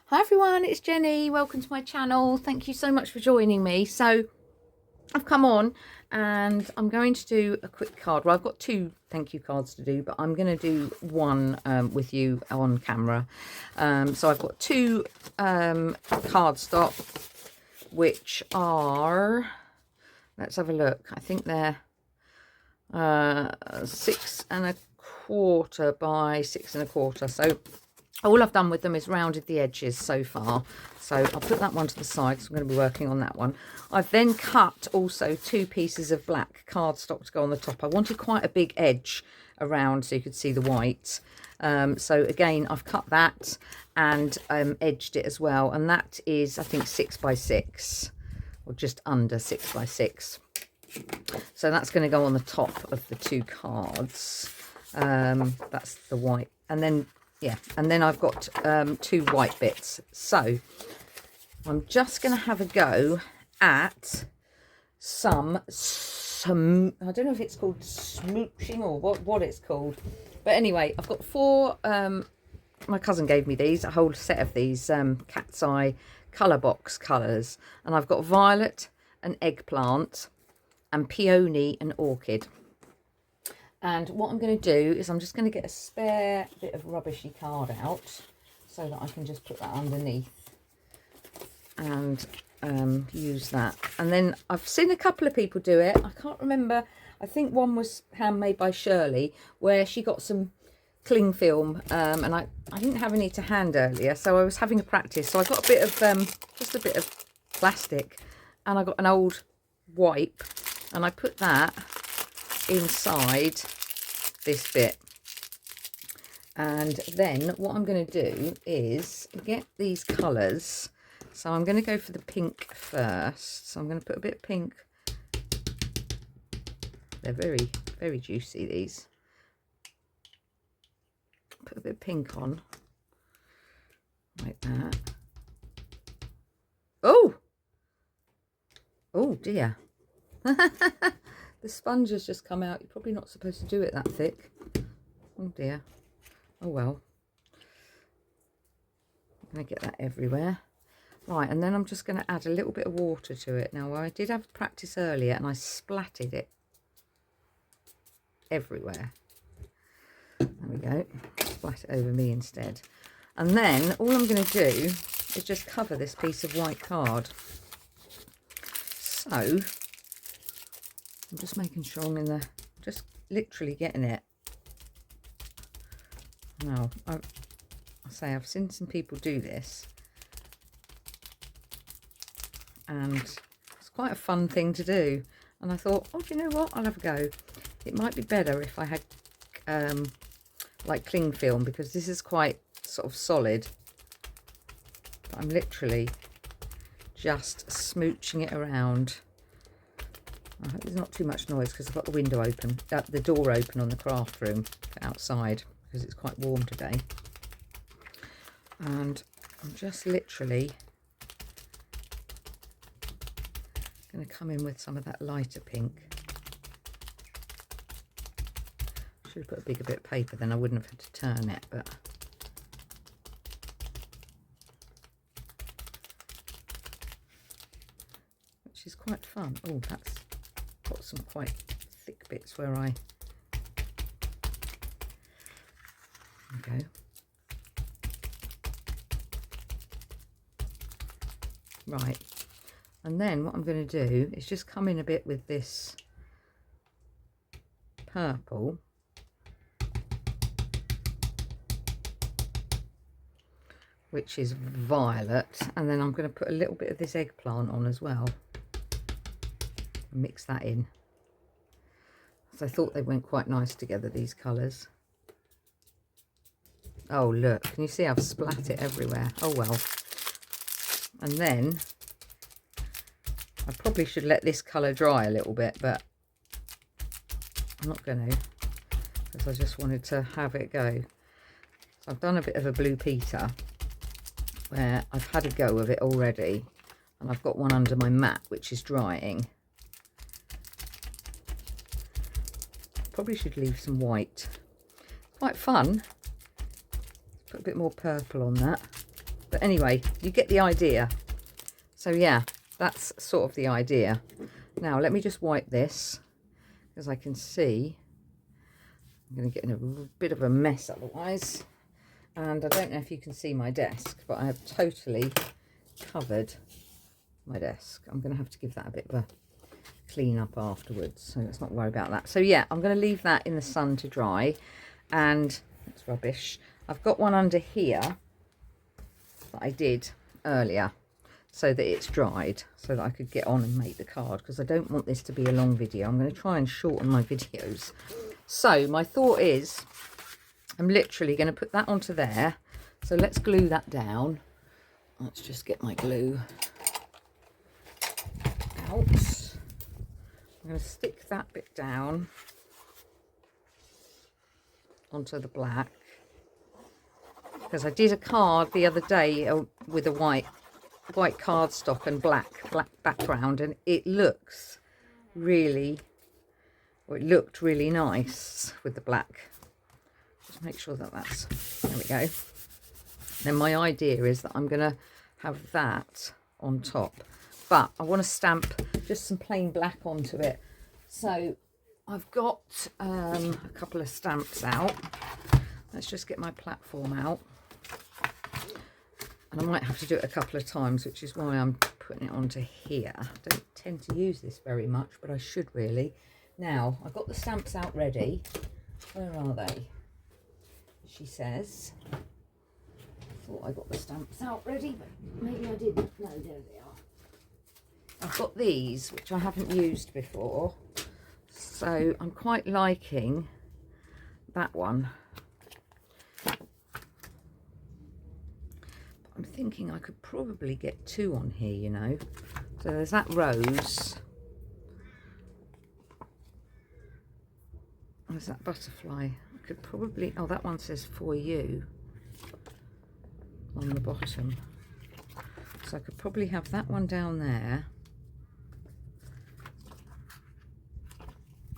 Hi everyone, it's Jenny. Welcome to my channel. Thank you so much for joining me. So I've come on and I'm going to do a quick card. Well, I've got two thank you cards to do, but I'm going to do one with you on camera. So I've got two cardstock, which are, let's have a look. I think they're 6 1/4 by 6 1/4. So all I've done with them is rounded the edges so far. So I'll put that one to the side because I'm going to be working on that one. I've then cut also 2 pieces of black cardstock to go on the top. I wanted quite a big edge around so you could see the white. So again, I've cut that and edged it as well. And that is, I think, 6 by 6 or just under 6 by 6. So that's going to go on the top of the 2 cards. That's the white. And then and then I've got 2 white bits. So I'm just going to have a go at some I don't know if it's called smooching or what it's called, but anyway, I've got 4 my cousin gave me these, a whole set of these cat's eye colour box colours, and I've got violet and eggplant and peony and orchid. And what I'm going to do is I'm just going to get a spare bit of rubbishy card out so that I can just put that underneath and use that. And then I've seen a couple of people do it. I can't remember. I think one was handmade by Shirley, where she got some cling film, and I didn't have any to hand earlier, so I was having a practice. So I got a bit of just a bit of plastic, and I got an old wipe, and I put that inside this bit. And then what I'm going to do is get these colours. So I'm going to go for the pink first. So I'm going to put a bit of pink. They're very, very juicy, these. Put a bit of pink on. Like that. Oh! Oh dear. The sponge has just come out. You're probably not supposed to do it that thick. Oh dear. Oh well. I'm going to get that everywhere. Right, and then I'm just going to add a little bit of water to it. Now, I did have practice earlier and I splatted it everywhere. There we go. Splat it over me instead. And then all I'm going to do is just cover this piece of white card. So I'm just making sure I'm in the, just literally getting it. Now, I say I've seen some people do this, and it's quite a fun thing to do. And I thought, oh, do you know what? I'll have a go. It might be better if I had like cling film, because this is quite sort of solid. But I'm literally just smooching it around. I hope there's not too much noise because I've got the window open, the door open on the craft room outside because it's quite warm today. And I'm just literally going to come in with some of that lighter pink. Should have put a bigger bit of paper, then I wouldn't have had to turn it, but which is quite fun. Oh, that's got some quite thick bits where I go. Right, and then what I'm going to do is just come in a bit with this purple, which is violet, and then I'm going to put a little bit of this eggplant on as well. Mix that in. So I thought they went quite nice together, these colours. Oh look, can you see I've splat it everywhere? Oh well. And then I probably should let this colour dry a little bit, but I'm not going to, because I just wanted to have it go. So I've done a bit of a Blue Peter where I've had a go of it already, and I've got one under my mat which is drying. Probably should leave some white. Quite fun. Put a bit more purple on that. But anyway, you get the idea. So yeah, that's sort of the idea. Now let me just wipe this, because I can see I'm going to get in a bit of a mess otherwise. And I don't know if you can see my desk, but I have totally covered my desk. I'm going to have to give that a bit of a clean up afterwards, so let's not worry about that. So yeah, I'm going to leave that in the sun to dry. And it's rubbish. I've got one under here that I did earlier so that it's dried, so that I could get on and make the card, because I don't want this to be a long video. I'm going to try and shorten my videos. So my thought is I'm literally going to put that onto there. So let's glue that down. Let's just get my glue out. I'm going to stick that bit down onto the black, because I did a card the other day with a white cardstock and black background, and it looks really, well, it looked really nice with the black. Just make sure that that's, there we go. Then my idea is that I'm going to have that on top, but I want to stamp just some plain black onto it. So I've got a couple of stamps out. Let's just get my platform out. And I might have to do it a couple of times, which is why I'm putting it onto here. I don't tend to use this very much, but I should really. Now, I've got the stamps out ready. Where are they? She says. I thought I got the stamps out ready, but maybe I didn't. No, there they are. I've got these, which I haven't used before. So I'm quite liking that one. I'm thinking I could probably get two on here, you know. So there's that rose. There's that butterfly. I could probably, oh, that one says for you on the bottom. So I could probably have that one down there.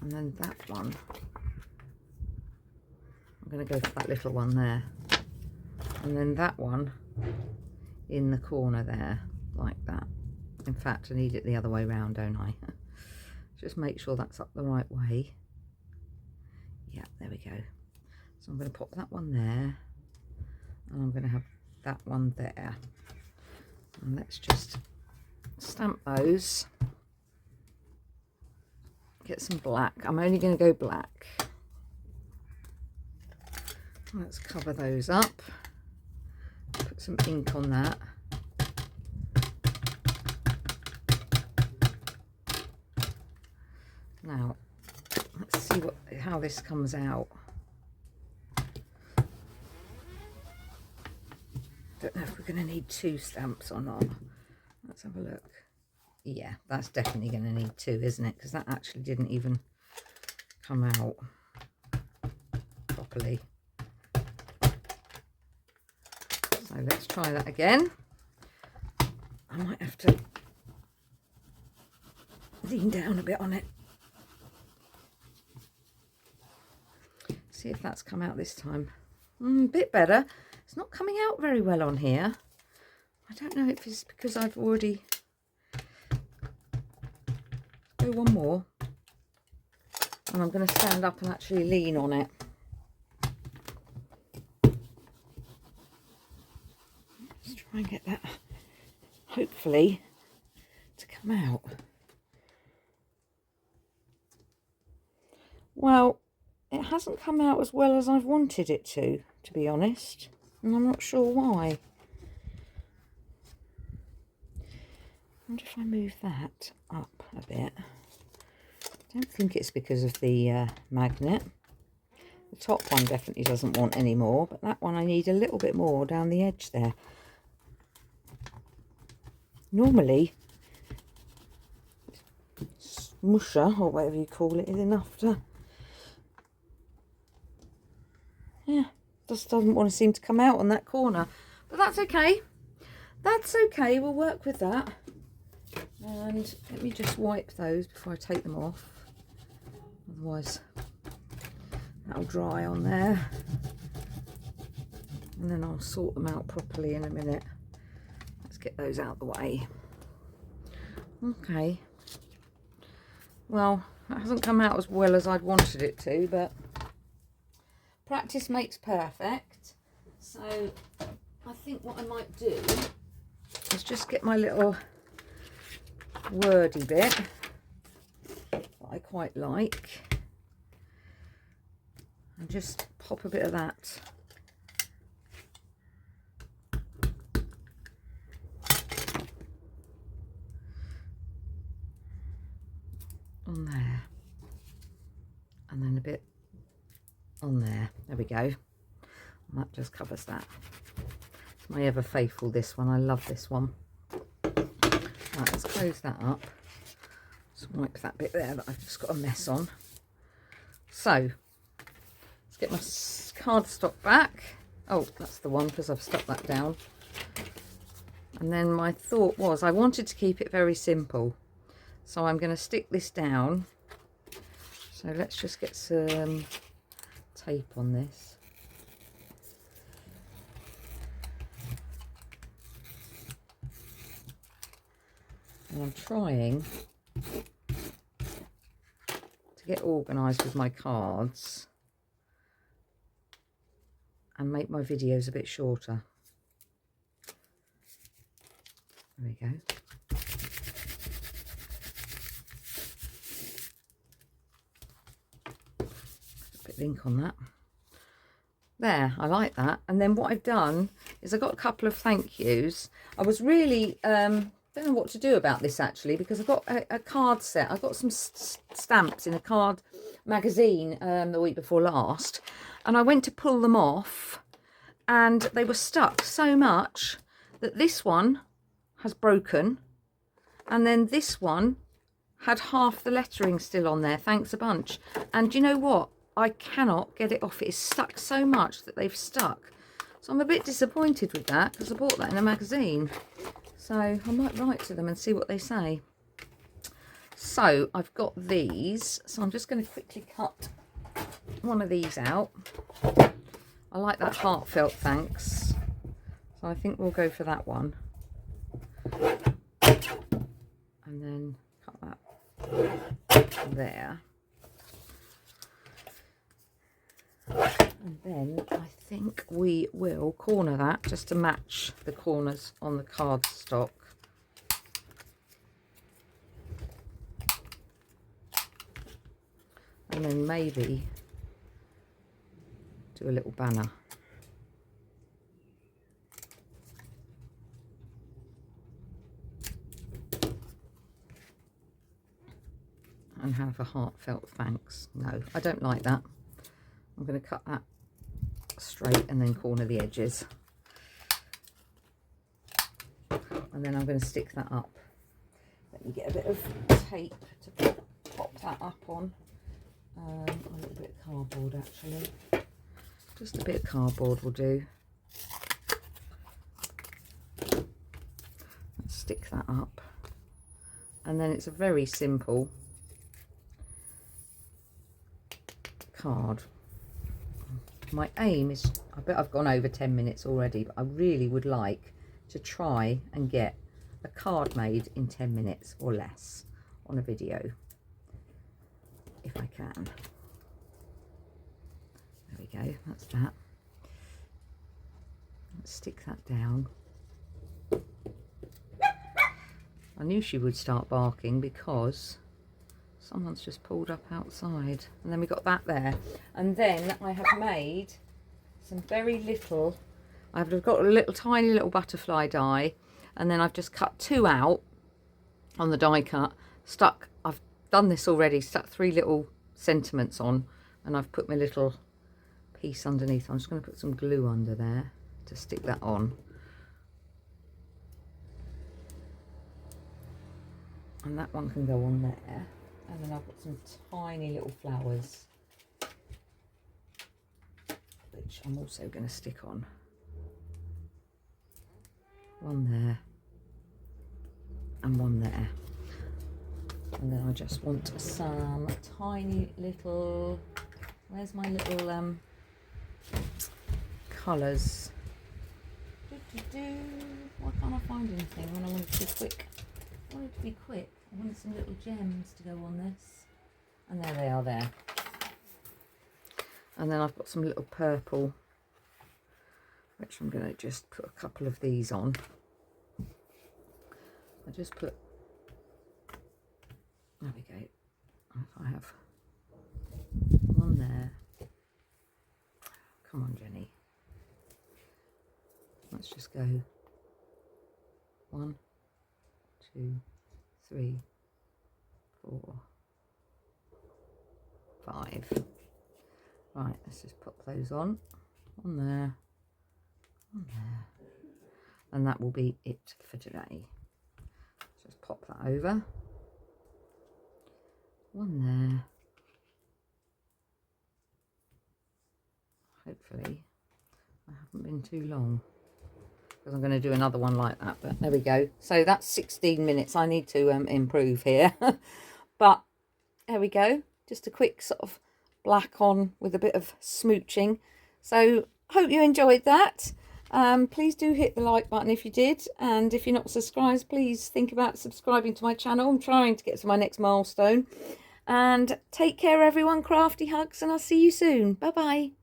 And then that one. I'm going to go for that little one there. And then that one in the corner there, like that. In fact, I need it the other way round, don't I? Just make sure that's up the right way. Yeah, there we go. So I'm going to pop that one there, and I'm going to have that one there. And let's just stamp those. Get some black. I'm only going to go black. Let's cover those up. Put some ink on that. Now, let's see how this comes out. Don't know if we're going to need two stamps or not. Let's have a look. Yeah, that's definitely going to need two, isn't it? Because that actually didn't even come out properly. So let's try that again. I might have to lean down a bit on it. See if that's come out this time. A bit better. It's not coming out very well on here. I don't know if it's because I've already... Do one more. And I'm going to stand up and actually lean on it. Let's try and get that, hopefully, to come out. Well, it hasn't come out as well as I've wanted it to be honest. And I'm not sure why. I wonder if I move that up a bit. I don't think it's because of the magnet. The top one definitely doesn't want any more, but that one I need a little bit more down the edge there. Normally, smusher, or whatever you call it, is enough to... Yeah, just doesn't want to seem to come out on that corner. But that's okay. That's okay, we'll work with that. And let me just wipe those before I take them off. Otherwise, that'll dry on there. And then I'll sort them out properly in a minute. get those out of the way. Okay. Well, that hasn't come out as well as I'd wanted it to, but practice makes perfect. So I think what I might do is just get my little wordy bit that I quite like and just pop a bit of that on there, and then a bit on there. There we go. And that just covers that. It's my ever faithful, this one. I love this one. Right, let's close that up. Just wipe that bit there that I've just got a mess on. So let's get my cardstock back. Oh, that's the one, because I've stuck that down. And then my thought was I wanted to keep it very simple. So I'm going to stick this down. So let's just get some tape on this. And I'm trying to get organised with my cards and make my videos a bit shorter. There we go. Ink on that. There, I like that. And then what I've done is I got a couple of thank yous. I was really don't know what to do about this actually, because I've got a card set. I got some stamps in a card magazine the week before last, and I went to pull them off and they were stuck so much that this one has broken, and then this one had half the lettering still on there. Thanks a bunch. And you know what? I cannot get it off. It is stuck so much that they've stuck. So I'm a bit disappointed with that, because I bought that in a magazine. So I might write to them and see what they say. So I've got these. So I'm just going to quickly cut one of these out. I like that heartfelt thanks. So I think we'll go for that one. And then cut that there. And then I think we will corner that just to match the corners on the cardstock. And then maybe do a little banner. And have a heartfelt thanks. No, I don't like that. I'm going to cut that straight and then corner the edges. And then I'm going to stick that up. Let me get a bit of tape to pop that up on. A little bit of cardboard actually. Just a bit of cardboard will do. Let's stick that up. And then it's a very simple card. My aim is, I bet I've gone over 10 minutes already, but I really would like to try and get a card made in 10 minutes or less on a video, if I can. There we go, that's that. Let's stick that down. I knew she would start barking because someone's just pulled up outside. And then we got that there. And then I have made some very little, I've got a little tiny little butterfly die, and then I've just cut 2 out on the die cut, I've done this already, stuck 3 little sentiments on, and I've put my little piece underneath. I'm just going to put some glue under there to stick that on. And that one can go on there. And then I've got some tiny little flowers, which I'm also going to stick on. One there and one there. And then I just want some tiny little, where's my little colours? Why can't I find anything when I want it to be quick? I want it to be quick. I wanted some little gems to go on this. And there they are there. And then I've got some little purple, which I'm going to just put a couple of these on. I just put, there we go. If I have one there. Come on, Jenny. Let's just go 1, 2, 3, 4, 5. Right, let's just pop those on there, on there, and that will be it for today. Let's just pop that over. One there. Hopefully I haven't been too long, because I'm going to do another one like that, but there we go. So that's 16 minutes. I need to improve here. But there we go, just a quick sort of black on with a bit of smooching. So hope you enjoyed that. Please do hit the like button if you did, and if you're not subscribed, please think about subscribing to my channel. I'm trying to get to my next milestone. And take care everyone, crafty hugs, and I'll see you soon. Bye bye.